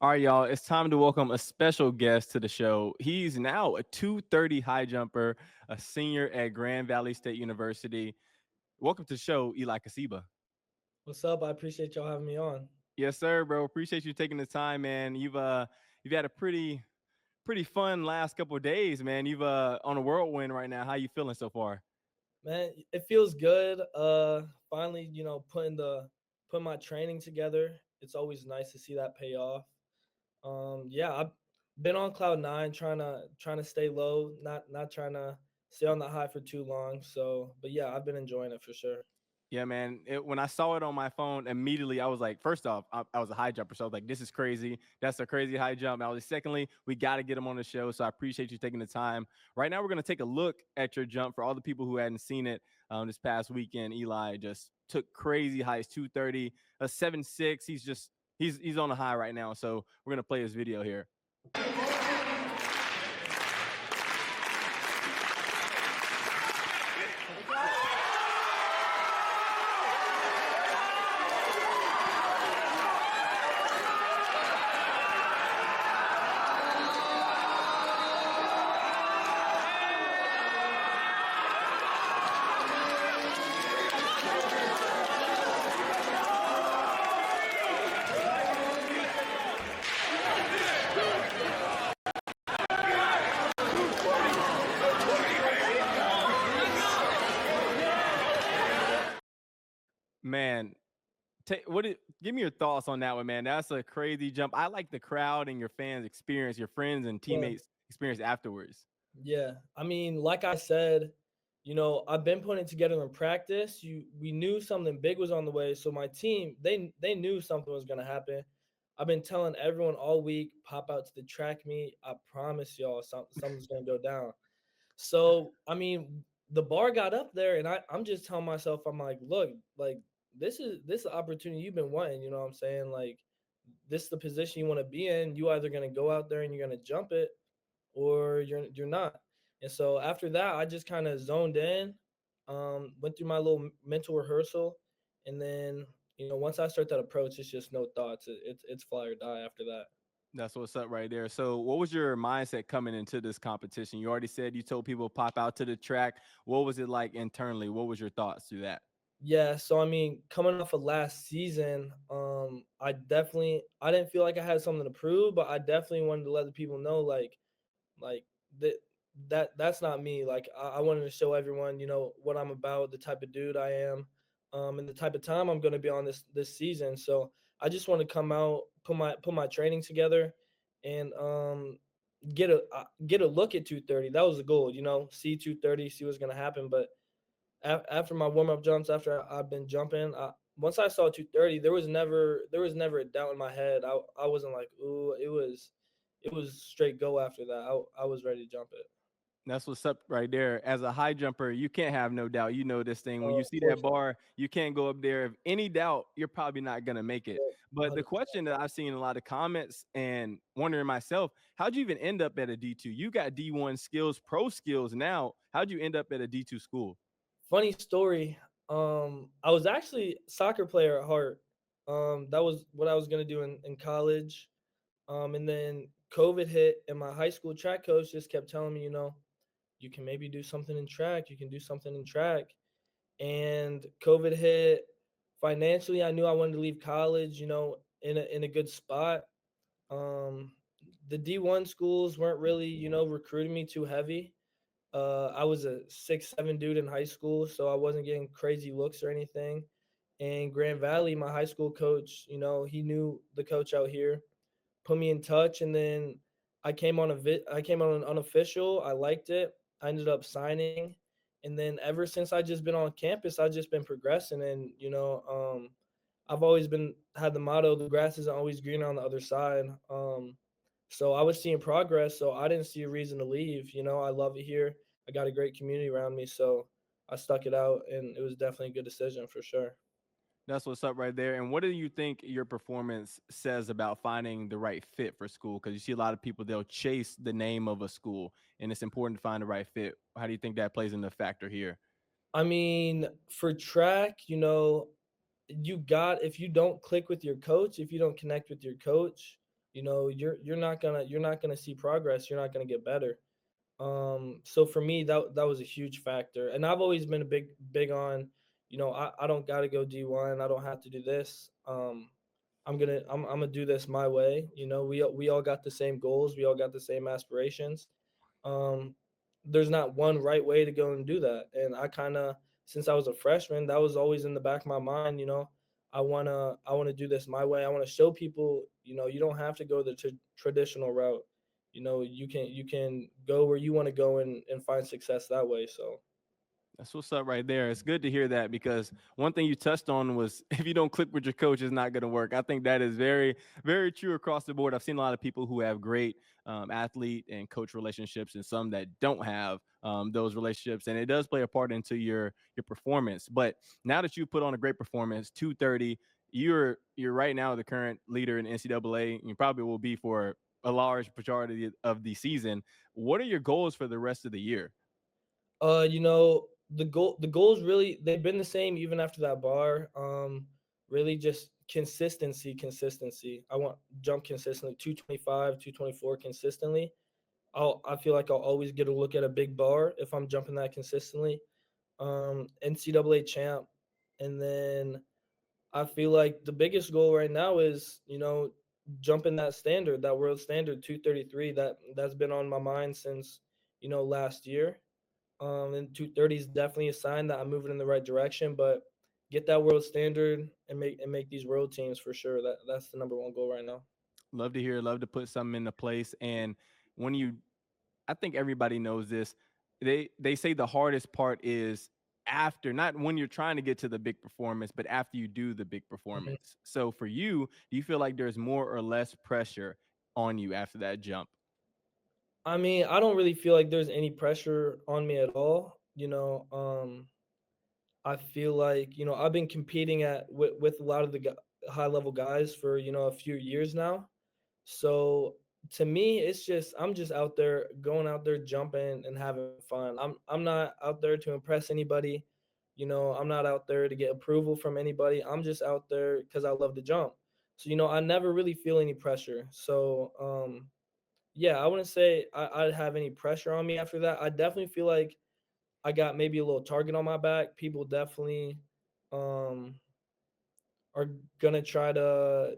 All right, y'all. It's time to welcome a special guest to the show. He's now a 230 high jumper, a senior at Grand Valley State University. Welcome to the show, Eli Kosiba. What's up? I appreciate y'all having me on. Yes, sir, bro. Appreciate you taking the time, man. You've had a pretty fun last couple of days, man. You've on a whirlwind right now. How you feeling so far? Man, it feels good. Finally, putting my training together. It's always nice to see that pay off. Yeah, I've been on cloud nine, trying to stay low, not trying to stay on the high for too long. So, but yeah, I've been enjoying it for sure. Yeah, man. When I saw it on my phone, immediately I was like, first off, I was a high jumper, so I was like, this is crazy. That's a crazy high jump. I was like, secondly, we got to get him on the show. So I appreciate you taking the time. Right now, we're gonna take a look at your jump for all the people who hadn't seen it this past weekend. Eli just took crazy highs, 230, a 7.6. He's on a high right now. So we're gonna play his video here. Man, give me your thoughts on that one, man. That's a crazy jump. I like the crowd and your fans experience, your friends and Yeah. teammates experience afterwards. Yeah. I mean, like I said, I've been putting it together in practice. We knew something big was on the way, so my team, they knew something was gonna happen. I've been telling everyone all week, pop out to the track meet. I promise y'all something's gonna go down. So I mean, the bar got up there, and I'm just telling myself, I'm like, look, like this is the opportunity you've been wanting. You know what I'm saying? Like this is the position you want to be in. You either gonna go out there and you're gonna jump it, or you're not. And so after that, I just kind of zoned in, went through my little mental rehearsal, and then once I start that approach, it's just no thoughts. It's fly or die after that. That's what's up right there. So, what was your mindset coming into this competition? You already said you told people pop out to the track. What was it like internally? What was your thoughts through that? Yeah, so I mean, coming off of last season, I didn't feel like I had something to prove, but I definitely wanted to let the people know, like that that's not me. Like I wanted to show everyone, what I'm about, the type of dude I am, and the type of time I'm going to be on this season. So I just want to come out, put my training together, and get a look at 230. That was the goal, see 230, see what's going to happen. But after my warm up jumps, after I've been jumping, once I saw 230, there was never a doubt in my head. I wasn't like, ooh, it was straight go after that. I was ready to jump it. That's what's up right there. As a high jumper, you can't have no doubt. You know this thing. When Oh, you of see that course not. bar, you can't go up there. If any doubt, you're probably not gonna make it. Yeah, But the 100%. question that I've seen in a lot of comments and wondering myself, how'd you even end up at a D2? You got D1 skills, pro skills now. How'd you end up at a D2 school? Funny story. I was actually a soccer player at heart. That was what I was gonna do in college. And then COVID hit, and my high school track coach just kept telling me, you can maybe do something in track. You can do something in track. And COVID hit. Financially, I knew I wanted to leave college, in a good spot. Um, the D1 schools weren't really, recruiting me too heavy. I was a 6'7" dude in high school, so I wasn't getting crazy looks or anything. And Grand Valley, my high school coach, he knew the coach out here, put me in touch, and then I came on an unofficial. I liked it. I ended up signing, and then ever since I just been on campus, I've just been progressing, and I've always been had the motto, the grass isn't always greener on the other side. So I was seeing progress, so I didn't see a reason to leave. I love it here. I got a great community around me, so I stuck it out, and it was definitely a good decision for sure. That's what's up right there. And what do you think your performance says about finding the right fit for school? Because you see a lot of people, they'll chase the name of a school, and it's important to find the right fit. How do you think that plays into a factor here? I mean, for track, if you don't click with your coach, if you don't connect with your coach, you're not gonna see progress. You're not gonna get better. So for me, that was a huge factor, and I've always been a big on, I don't got to go D1. I don't have to do this. I'm gonna do this my way. We all got the same goals. We all got the same aspirations. Um, there's not one right way to go and do that. And I kind of, since I was a freshman, that was always in the back of my mind. I wanna do this my way. I want to show people, you don't have to go the traditional route. You can go where you want to go and find success that way. So That's what's up right there. It's good to hear that because one thing you touched on was if you don't click with your coach, it's not going to work. I think that is very, very true across the board. I've seen a lot of people who have great athlete and coach relationships, and some that don't have those relationships, and it does play a part into your performance. But now that you put on a great performance, 230, you're right now the current leader in NCAA. You probably will be for a large majority of the season. What are your goals for the rest of the year? the goals really, they've been the same even after that bar. Really just consistency. I want jump consistently, 225, 224 consistently. I feel like I'll always get a look at a big bar if I'm jumping that consistently. NCAA champ, and then I feel like the biggest goal right now is, jumping that standard, that world standard, 233. That's been on my mind since, last year. And 230 is definitely a sign that I'm moving in the right direction. But get that world standard and make these world teams for sure. That's the number one goal right now. Love to hear, love to put something into place. And when you, I think everybody knows this. They say the hardest part is after, not when you're trying to get to the big performance, but after you do the big Mhm. performance. So for you, do you feel like there's more or less pressure on you after that jump? I mean, I don't really feel like there's any pressure on me at all. I feel like, I've been competing with a lot of the high level guys for, a few years now. So to me, it's just, I'm just out there, going out there, jumping and having fun. I'm not out there to impress anybody. I'm not out there to get approval from anybody. I'm just out there because I love to jump. So I never really feel any pressure. So yeah, I wouldn't say I'd have any pressure on me after that. I definitely feel like I got maybe a little target on my back. People definitely um are gonna try to,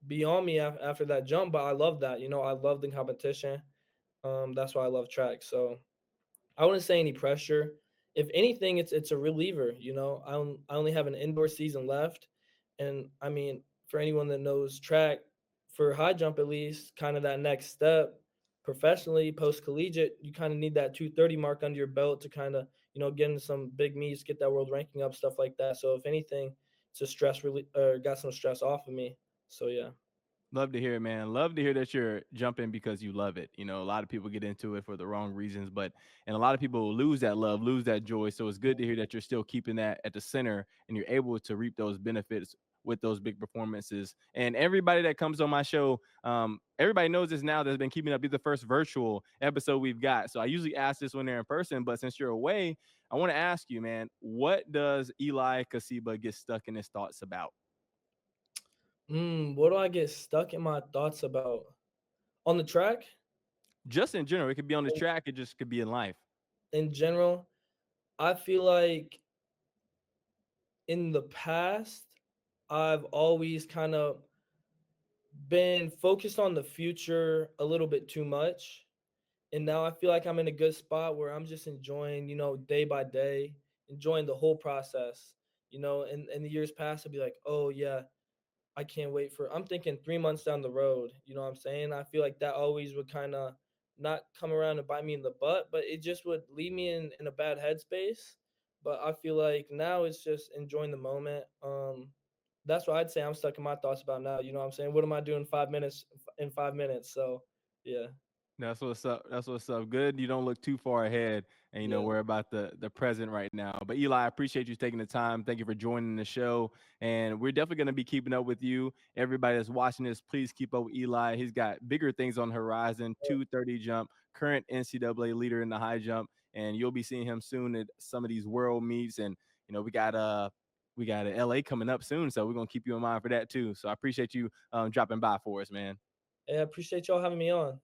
be on me after that jump. But I love that. I love the competition. That's why I love track. So I wouldn't say any pressure. If anything, it's a reliever. I only have an indoor season left, and I mean, for anyone that knows track, for high jump at least, kind of that next step professionally, post collegiate, you kind of need that 230 mark under your belt to kind of, get into some big meets, get that world ranking up, stuff like that. So if anything, it's a stress really, or got some stress off of me. So yeah. Love to hear it, man. Love to hear that you're jumping because you love it. You know, a lot of people get into it for the wrong reasons, but and a lot of people lose that love, lose that joy. So it's good to hear that you're still keeping that at the center and you're able to reap those benefits with those big performances. And everybody that comes on my show, everybody knows this now that's been keeping up. Be the first virtual episode we've got. So I usually ask this when they're in person, but since you're away, I want to ask you, man, what does Eli Kosiba get stuck in his thoughts about? What do I get stuck in my thoughts about on the track? Just in general, it could be on the track, it just could be in life. In general, I feel like in the past, I've always kind of been focused on the future a little bit too much. And now I feel like I'm in a good spot where I'm just enjoying, day by day, enjoying the whole process. In the years past, I'd be like, oh, yeah, I can't wait for, I'm thinking 3 months down the road. You know what I'm saying? I feel like that always would kind of not come around and bite me in the butt, but it just would leave me in a bad headspace. But I feel like now it's just enjoying the moment. That's what I'd say I'm stuck in my thoughts about now. You know what I'm saying? What am I doing 5 minutes in 5 minutes? So yeah, That's what's up. That's what's up. Good. You don't look too far ahead and yeah. worry about the present right now. But Eli, I appreciate you taking the time. Thank you for joining the show. And we're definitely going to be keeping up with you. Everybody that's watching this, please keep up with Eli. He's got bigger things on the horizon. 230 jump, current NCAA leader in the high jump. And you'll be seeing him soon at some of these world meets. And we got We got an LA coming up soon, so we're gonna keep you in mind for that too. So I appreciate you dropping by for us, man. Yeah, I appreciate y'all having me on.